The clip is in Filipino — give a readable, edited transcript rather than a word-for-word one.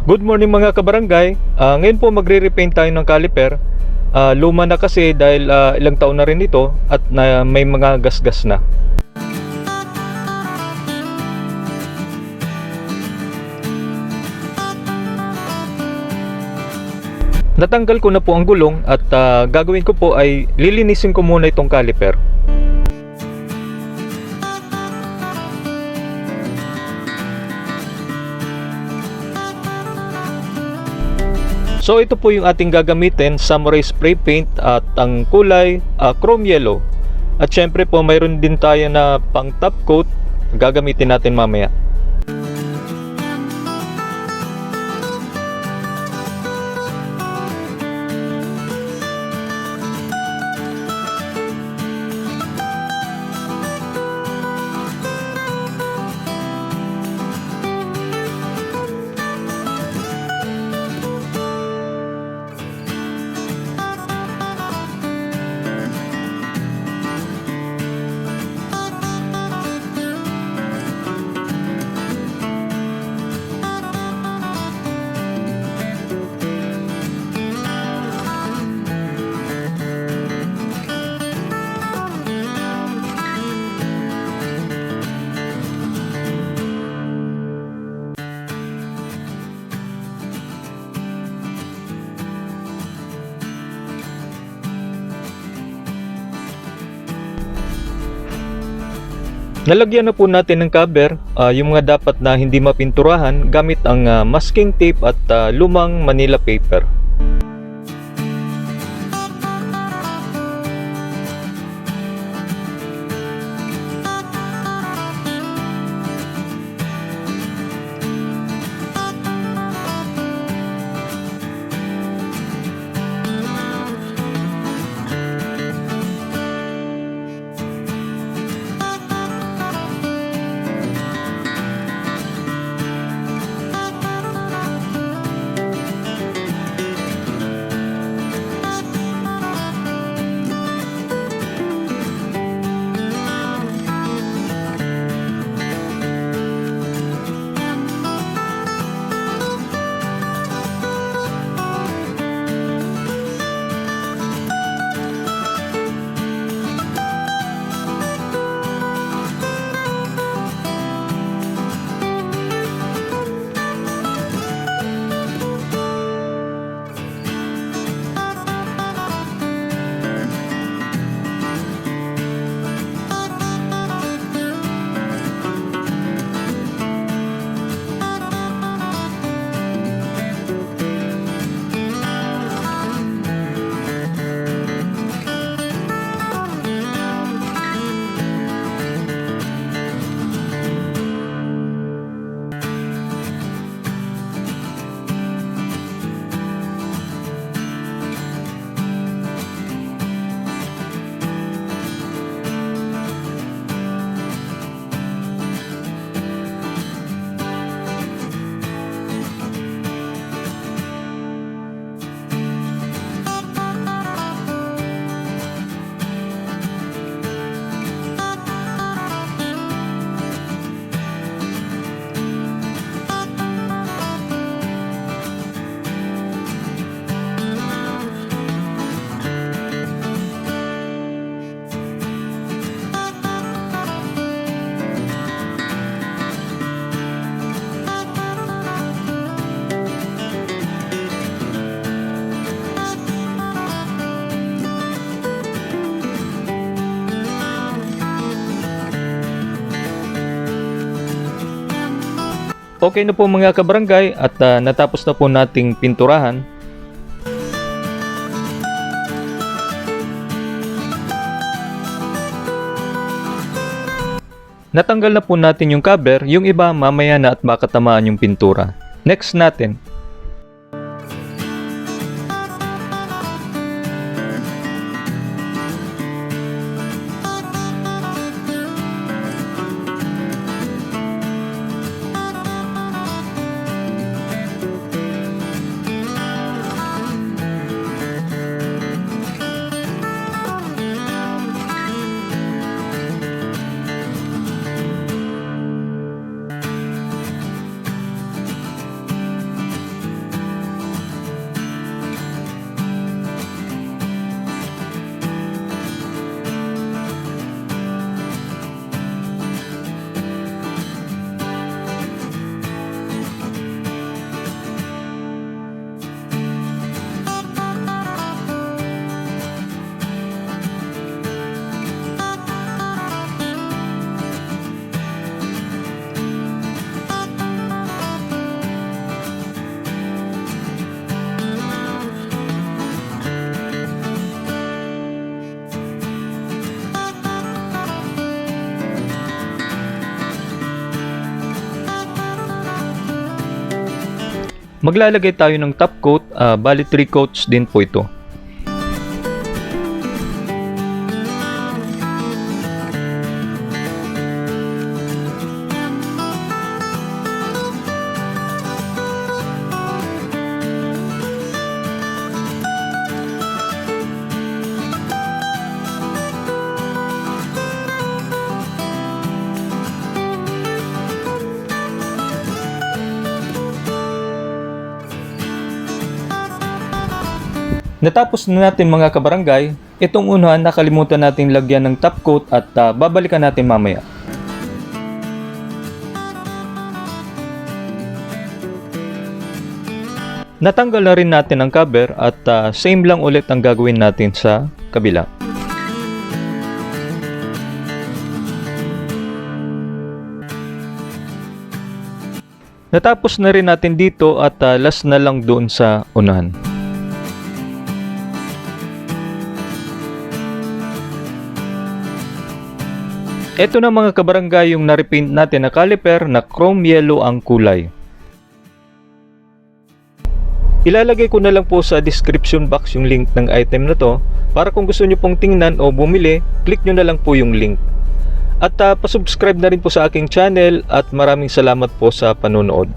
Good morning mga kabarangay. Ngayon po magre-repaint tayo ng caliper. Luma na kasi dahil ilang taon na rin ito at may mga gasgas na. Natanggal ko na po ang gulong at gagawin ko po ay lilinisin ko muna itong caliper. So ito po yung ating gagamitin, Samurai Spray Paint at ang kulay chrome yellow. At syempre po mayroon din tayo na pang top coat, gagamitin natin mamaya. Nalagyan na po natin ng cover, yung mga dapat na hindi mapinturahan gamit ang masking tape at lumang Manila paper. Okay na po mga kabarangay at natapos na po nating pinturahan. Natanggal na po natin yung cover, yung iba mamaya na at baka tamaan yung pintura. Next natin. Maglalagay tayo ng top coat, bali 3 coats din po ito. Natapos na natin mga kabarangay, itong unahan nakalimutan nating lagyan ng top coat at babalikan natin mamaya. Natanggal na rin natin ang cover at same lang ulit ang gagawin natin sa kabila. Natapos na rin natin dito at last na lang doon sa unahan. Ito na mga kabarangay yung na-repaint natin na caliper na chrome yellow ang kulay. Ilalagay ko na lang po sa description box yung link ng item na to para kung gusto nyo pong tingnan o bumili, click nyo na lang po yung link. At pasubscribe na rin po sa aking channel at maraming salamat po sa panonood.